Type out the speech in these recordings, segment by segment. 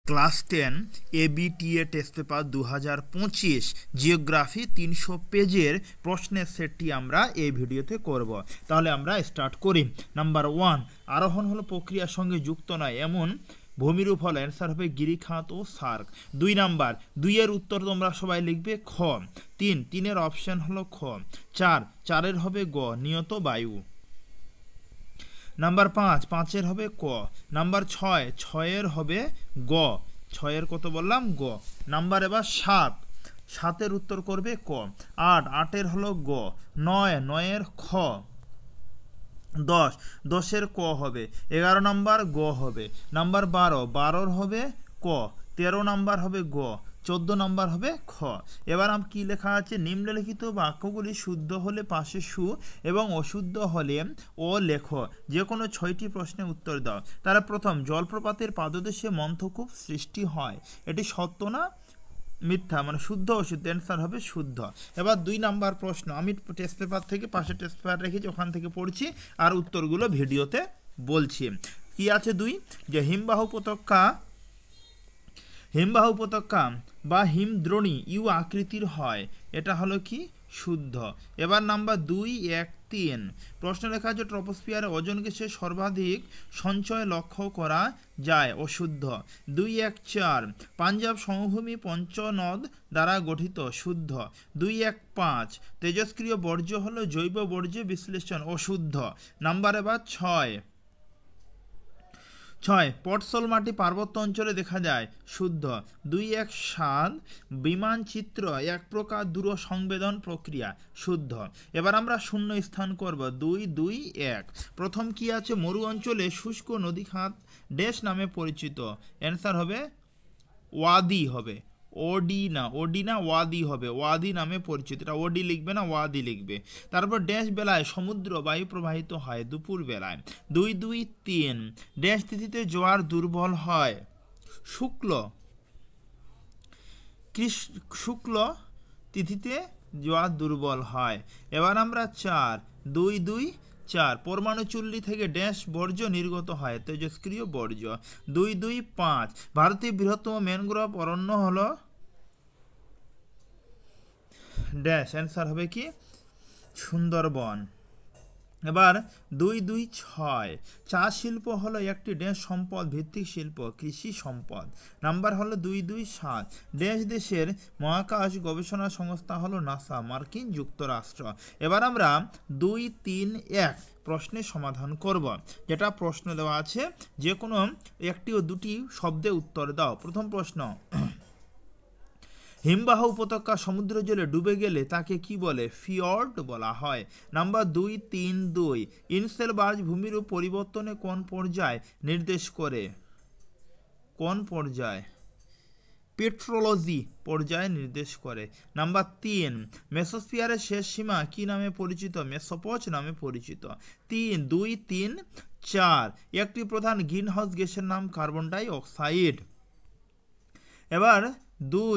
Class 10 ABTA test paper 2025 geography 300 পেজের প্রশ্নের সেটটি আমরা এই ভিডিওতে করব। তাহলে আমরা স্টার্ট করি। নাম্বার 1, আরোহণ হলো প্রক্রিয়ার সঙ্গে যুক্ত নয় এমন ভূমিরূপ হলো, অ্যান্সার হবে গিরিখাত ও সার্ক। 2 নাম্বার, 2 এর উত্তর তোমরা সবাই লিখবে খ। 3 এর অপশন হলো খ। 4 এর হবে গ, নিয়ত বায়ু। নাম্বার 5 এর হবে ক। নাম্বার 6 এর হবে গ, 6 এর কত বললাম গ। নাম্বার এবার 7 এর উত্তর করবে ক। 8 এর হলো গ। 9 এর খ। 10 এর ক হবে। 11 নাম্বার গ হবে। নাম্বার 12 হবে ক। 13 নাম্বার হবে গ। 14 নাম্বার হবে খ। এবার কি লেখা আছে, নিম্নলিখিত বাক্যগুলি শুদ্ধ হলে পাশে সু এবং অশুদ্ধ হলে ও লেখো। যে কোনো 6টি প্রশ্নের উত্তর দাও। তারা প্রথম, জলপ্রপাতের পাদদেশে মন্থকূপ সৃষ্টি হয়, এটি সত্য না মিথ্যা, মানে শুদ্ধ অশুদ্ধ, অ্যান্সার হবে শুদ্ধ। এবার 2 নাম্বার প্রশ্ন, আমি টেস্ট পেপার থেকে পাশে টেস্ট পেপার রেখেছি, ওখান থেকে পড়ছি আর উত্তরগুলো ভিডিওতে বলছি। কি আছে 2, যে হিমবাহ উপত্যকা বা হিমদ্রোণী ইউ আকৃতির হয়, এটা হলো কি শুদ্ধ। এবার নাম্বার 2, 1, 3 প্রশ্ন লেখা আছে ট্রপোস্ফিয়ারে ওজোন গ্যাসের সর্বাধিক সঞ্চয় লক্ষ্য করা যায়, অশুদ্ধ। 2, 1, 4 পাঞ্জাব সমভূমি পঞ্চনদ দ্বারা গঠিত, শুদ্ধ। 2, 1, 5 তেজস্ক্রিয় বর্জ্য হলো জৈব বর্জ্য বিশ্লেষণ, অশুদ্ধ। নাম্বার এবার 6 পটসল মাটি পার্বত্য অঞ্চলে দেখা যায়, শুদ্ধ। 2, 1, 7 বিমান চিত্র এক প্রকার দূর সংবেদন প্রক্রিয়া, শুদ্ধ। এবার আমরা শূন্য স্থান করব। 2, 2, 1 প্রথম কি আছে, মরু অঞ্চলে শুষ্ক নদী খাত ড্যাশ নামে পরিচিত, অ্যান্সার হবে ওয়াদি হবে। ওডি না ওয়াদি হবে, ওয়াদি নামে পরিচিত। এটা ওডি লিখবে না, ওয়াদি লিখবে। তারপর ড্যাশ বেলায় সমুদ্র বায়ু প্রবাহিত হয়, দুপুর বেলায়। 2, 2, 3 ড্যাশ তিথিতে জোয়ার দুর্বল হয়, শুক্ল তিথিতে জোয়ার দুর্বল হয়। এবার আমরা 4, 2, 2, 4 পরমাণু চুল্লি থেকে ড্যাশ বর্জ্য নির্গত হয়, তেজস্ক্রিয় বর্জ্য। 2, 2, 5 ভারতের বৃহত্তম ম্যানগ্রোভ অরণ্য হলো ড্যাশ, অ্যান্সার হবে কি সুন্দরবন। এবার 2, 2, 6 চা শিল্প হলো একটি ড্যাশ সম্পদ ভিত্তিক শিল্প, কৃষি সম্পদ। নাম্বার হলো 2, 2, 7 ড্যাশ দেশের মহাকাশ গবেষণা সংস্থা হলো নাসা, মার্কিন যুক্তরাষ্ট্র। এবার আমরা 2, 3, 1 প্রশ্নের সমাধান করব। যেটা প্রশ্ন দেওয়া আছে, যে কোনো একটি ও দুটি শব্দে উত্তর দাও। প্রথম প্রশ্ন, হিমবাহ উপত্যকা সমুদ্র জলে ডুবে গেলে তাকে কি বলে, ফিয়র্ড বলা হয়। নাম্বার 2, 3, 2 ইনসেলবার্জ ভূমিরূপ পরিবর্তনে কোন পর্যায় নির্দেশ করে, কোন পর্যায়, পেট্রোলজি পর্যায়ে নির্দেশ করে। নাম্বার 3 মেসোস্ফিয়ারের শেষ সীমা কি নামে পরিচিত, মেসোপজ নামে পরিচিত। 2, 3, 4 একটি প্রধান গ্রিনহাউস গ্যাসের নাম কার্বন ডাই অক্সাইড। এবার 2,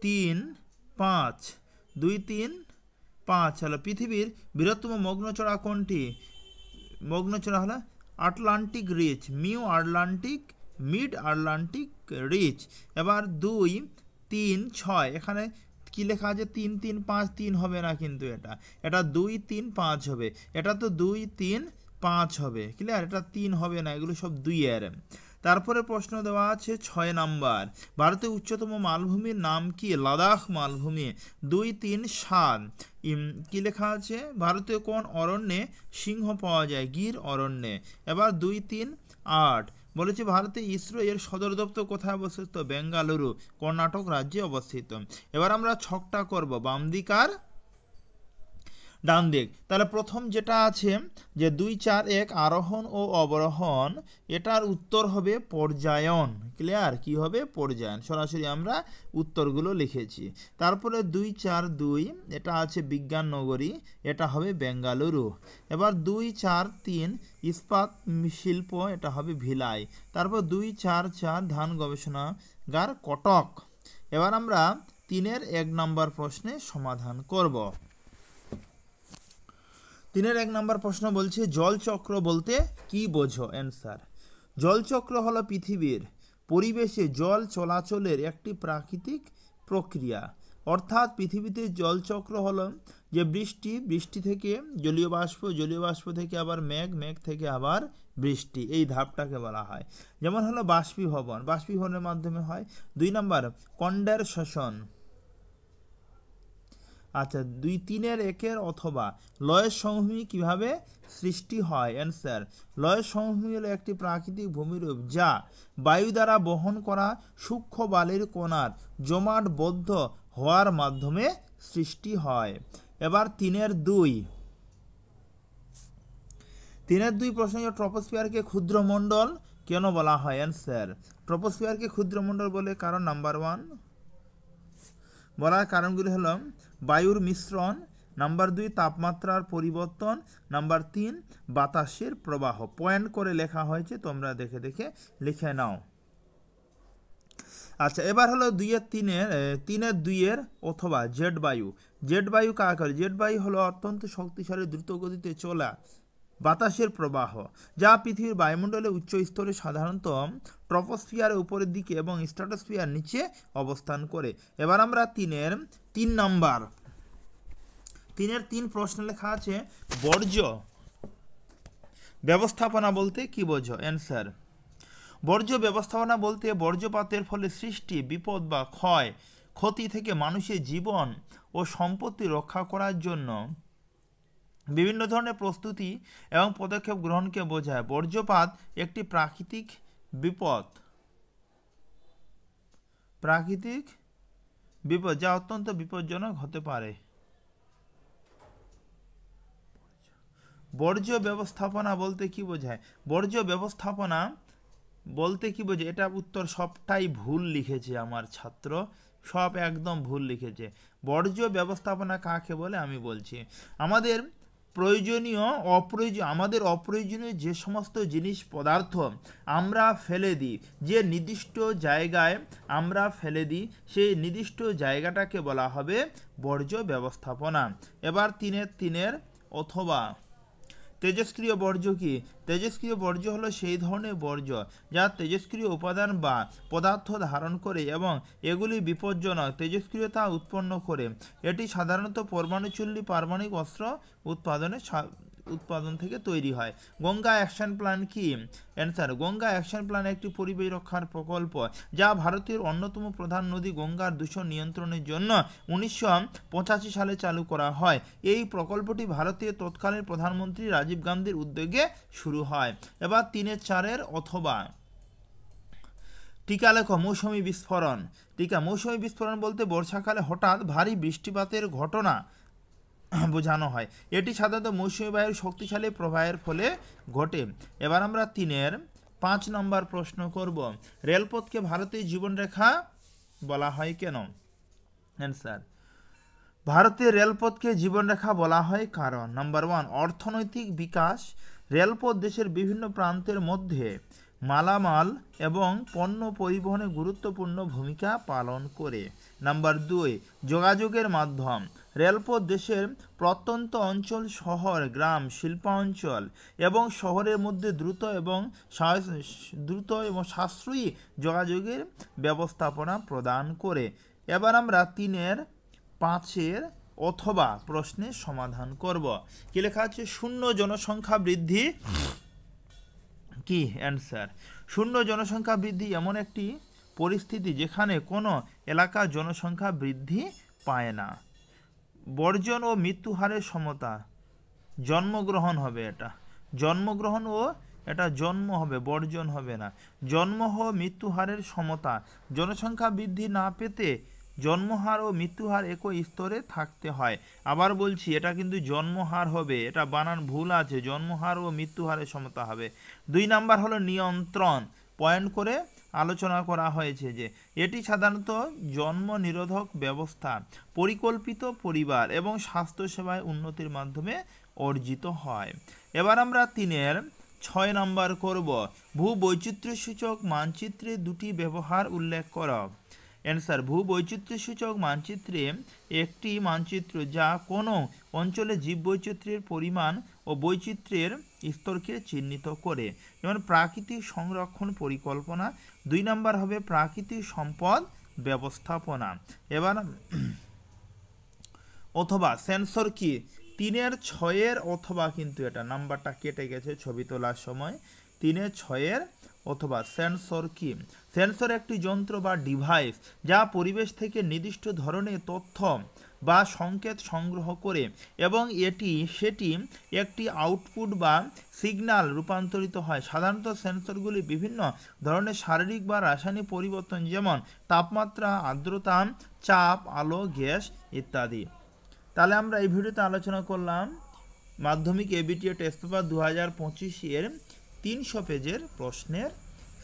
3, 5 হলো পৃথিবীর বৃহত্তম মগ্নচড়া কোনটি, মগ্নচড়া হলো Atlantic ridge, mid Atlantic ridge. এবার 2, 3, 6 এখানে কি লেখা আছে, 3, 3, 5 3 হবে না, কিন্তু এটা 2, 3, 5 হবে। এটা তো 2, 3, 5 হবে, ক্লিয়ার, এটা 3 হবে না, এগুলো সব 2 এর। তারপরে প্রশ্ন দেওয়া আছে 6 নাম্বার, ভারতের উচ্চতম মালভূমির নাম কি, লাদাখ মালভূমি। 2, 3, 7 কি লেখা আছে, ভারতীয় কোন অরণ্যে সিংহ পাওয়া যায়, গির অরণ্যে। এবার 2, 3, 8 বলেছে ভারতে ইসরো এর সদর দপ্তর কোথায় অবস্থিত, বেঙ্গালুরু, কর্ণাটক রাজ্যে অবস্থিত। এবার আমরা ছকটা করব, বাম দিক আর ডান দিক। তাহলে প্রথম যেটা আছে যে 2, 4, 1 আরোহণ ও অবরোহণ, এটার উত্তর হবে পর্যায়ন, ক্লিয়ার, কি হবে পর্যায়ন, সরাসরি আমরা উত্তরগুলো লিখেছি। তারপরে 2, 4, 2 এটা আছে বিজ্ঞান নগরী, এটা হবে বেঙ্গালুরু। এবার 2, 4, 3 ইস্পাত শিল্প, এটা হবে ভিলাই। তারপর 2, 4, 4 ধান গবেষণাগার, কটক। এবার আমরা 3 1 নম্বর প্রশ্নের সমাধান করব। 3 1 নম্বর প্রশ্ন বলছে জলচক্র বলতে কি বোঝো, অ্যান্সার জলচক্র হলো পৃথিবীর পরিবেশে জল চলাচলের একটি প্রাকৃতিক প্রক্রিয়া। অর্থাৎ পৃথিবীতে জলচক্র হলো যে বৃষ্টি থেকে জলীয় বাষ্প থেকে আবার মেঘ থেকে আবার বৃষ্টি, এই ধাপটাকে বলা হয়। যেমন হলো বাষ্পীভবনের মাধ্যমে হয়। 2 নম্বর কন্ডেনসেশন। আচ্ছা, 2-3-1 অথবা লয়ের সমভূমি কিভাবে সৃষ্টি হয়? অ্যান্সার, লয়ের সমভূমি হলো একটি প্রাকৃতিক ভূমিরূপ যা বায়ু দ্বারা বহন করা সূক্ষ্ম বালির কণার জমাটবদ্ধ হওয়ার মাধ্যমে সৃষ্টি হয়। এবার 3-2 প্রশ্ন, ট্রপোস্ফিয়ারকে ক্ষুদ্রমণ্ডল কেন বলা হয়? অ্যান্সার, ট্রপোস্ফিয়ারকে ক্ষুদ্রমণ্ডল বলে কারণ নাম্বার 1 বলার কারণগুলি হলো বায়ুর মিশ্রণ, নাম্বার 2 তাপমাত্রার পরিবর্তন, নাম্বার 3 বাতাসের প্রবাহ। পয়েন্ট করে লেখা হয়েছে, তোমরা দেখে লিখে নাও। আচ্ছা, এবার হলো 3-2 অথবা জেট বায়ু কাকে বলে? জেট বায়ু হলো অত্যন্ত শক্তিশালী দ্রুত গতিতে চলা বাতাসের প্রবাহ, যা পৃথিবীর বায়ুমণ্ডলে উচ্চ স্তরে সাধারণত ট্রপোস্ফিয়ারের উপরের দিকে এবং স্ট্র্যাটোস্ফিয়ার নিচে অবস্থান করে। এবার আমরা 3 নাম্বার 3 প্রশ্ন লেখা আছে, বর্জ্য ব্যবস্থাপনা বলতে কি বোঝো? অ্যান্সার, বর্জ্য ব্যবস্থাপনা বলতে বর্জ্যপাতের ফলে সৃষ্টি বিপদ বা ক্ষতি থেকে মানুষের জীবন ও সম্পত্তি রক্ষা করার জন্য বিভিন্ন ধরনের প্রস্তুতি এবং পদক্ষেপ গ্রহণকে বোঝায়। বর্জ্যপাত একটি প্রাকৃতিক বিপদ যা অত্যন্ত বিপজ্জনক হতে পারে। বর্জ্য ব্যবস্থাপনা বলতে কি বোঝায়? বর্জ্য ব্যবস্থাপনা বলতে কি বোঝায়? এটা উত্তর সবটাই ভুল লিখেছে আমার ছাত্র, সব একদম ভুল লিখেছে। বর্জ্য ব্যবস্থাপনা কাকে বলে আমি বলছি। আমাদের অপ্রয়োজনীয় যে সমস্ত জিনিস পদার্থ আমরা ফেলে দিই, যে নির্দিষ্ট জায়গায় আমরা ফেলে দিই, সেই নির্দিষ্ট জায়গাটাকে বলা হবে বর্জ্য ব্যবস্থাপনা। এবার 3 অথবা তেজস্ক্রিয় বর্জ্য কি? তেজস্ক্রিয় বর্জ্য হলো সেই ধরনের বর্জ্য যা তেজস্ক্রিয় উপাদান বা পদার্থ ধারণ করে এবং এগুলি বিপজ্জনক তেজস্ক্রিয়তা উৎপন্ন করে। এটি সাধারণত পরমাণুচুল্লি পারমাণবিক অস্ত্র উৎপাদন থেকে তৈরি হয়। গঙ্গা অ্যাকশন প্ল্যান কি? অ্যান্সার, গঙ্গা অ্যাকশন প্ল্যান একটি পরিবেশ রক্ষার প্রকল্প যা ভারতের অন্যতম প্রধান নদী গঙ্গার দূষণ নিয়ন্ত্রণের জন্য 1985 সালে চালু করা হয়। এই প্রকল্পটি ভারতের তৎকালীন প্রধানমন্ত্রী রাজীব গান্ধীর উদ্যোগে শুরু হয়। এবার 3-4 অথবা টিকা লেখো, মৌসুমী বিস্ফোরণ। মৌসুমী বিস্ফোরণ বলতে বর্ষাকালে হঠাৎ ভারী বৃষ্টিপাতের ঘটনা বোঝানো হয়। এটি সাধারণত মৌসুমী বায়ুর শক্তিশালী প্রবাহের ফলে ঘটে। এবার আমরা 5 নম্বর প্রশ্ন করব, রেলপথকে ভারতের জীবনরেখা বলা হয় কেন? অ্যান্সার, ভারতের রেলপথকে জীবনরেখা বলা হয় কারণ নাম্বার 1 অর্থনৈতিক বিকাশ। রেলপথ দেশের বিভিন্ন প্রান্তের মধ্যে মালামাল এবং পণ্য পরিবহনে গুরুত্বপূর্ণ ভূমিকা পালন করে। নাম্বার 2 যোগাযোগের মাধ্যম। রেলপথ দেশের প্রত্যন্ত অঞ্চল, শহর, গ্রাম, শিল্পাঞ্চল এবং শহরের মধ্যে দ্রুত এবং সাশ্রয়ী যোগাযোগের ব্যবস্থাপনা প্রদান করে। এবার আমরা 3-5 অথবা প্রশ্নের সমাধান করব। কি লেখা আছে? শূন্য জনসংখ্যা বৃদ্ধি কি? অ্যান্সার, শূন্য জনসংখ্যা বৃদ্ধি এমন একটি পরিস্থিতি যেখানে কোনো এলাকার জনসংখ্যা বৃদ্ধি পায় না। বর্জন ও মৃত্যু হারের সমতা, জন্মগ্রহণ হবে, এটা জন্ম হবে, বর্জন হবে না। জন্ম ও মৃত্যু হারের সমতা, জনসংখ্যা বৃদ্ধি না পেতে জন্মহার ও মৃত্যুহার একই স্তরে থাকতে হয়। আবার বলছি, এটা কিন্তু জন্মহার হবে, এটা বানান ভুল আছে, জন্মহার ও মৃত্যুহারের সমতা হবে। 2 নাম্বার হলো নিয়ন্ত্রণ। পয়েন্ট করে আলোচনা করা হয়েছে যে এটি সাধারণত জন্ম নিরোধক ব্যবস্থা, পরিকল্পিত পরিবার এবং স্বাস্থ্যসেবায় উন্নতির মাধ্যমে অর্জিত হয়। এবার আমরা 6 নাম্বার করব, ভূবৈচিত্র্যসূচক মানচিত্রে 2টি ব্যবহার উল্লেখ করো। অ্যান্সার, ভূবৈচিত্র্যসূচক মানচিত্রে একটি মানচিত্র যা কোনো অঞ্চলে জীববৈচিত্র্যের পরিমাণ ও বৈচিত্র্যের স্তরকে চিহ্নিত করে। যেমন প্রাকৃতিক সংরক্ষণ পরিকল্পনা, 2 নম্বর হবে প্রাকৃতিক সম্পদ ব্যবস্থাপনা। এবার অথবা সেন্সর কি, 3-এর 6-এর অথবা, কিন্তু এটা নাম্বারটা কেটে গেছে ছবি তোলার সময়, 3-এর 6-এর অথবা সেন্সর কি, সেন্সর একটি যন্ত্র বা ডিভাইস যা পরিবেশ থেকে নির্দিষ্ট ধরনের তথ্য বা সংকেত সংগ্রহ করে এবং সেটি একটি আউটপুট বা সিগন্যাল রূপান্তরিত হয়। সাধারণত সেন্সরগুলি বিভিন্ন ধরনের শারীরিক বা রাসায়নিক পরিবর্তন, যেমন তাপমাত্রা, আর্দ্রতা, চাপ, আলো, গ্যাস ইত্যাদি। তাহলে আমরা এই ভিডিওতে আলোচনা করলাম মাধ্যমিক এবিটিএ টেস্ট পেপার 2025-এর 300 পেজের প্রশ্নের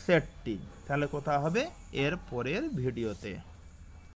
সেটটি। তাহলে কথা হবে এর পরের ভিডিওতে।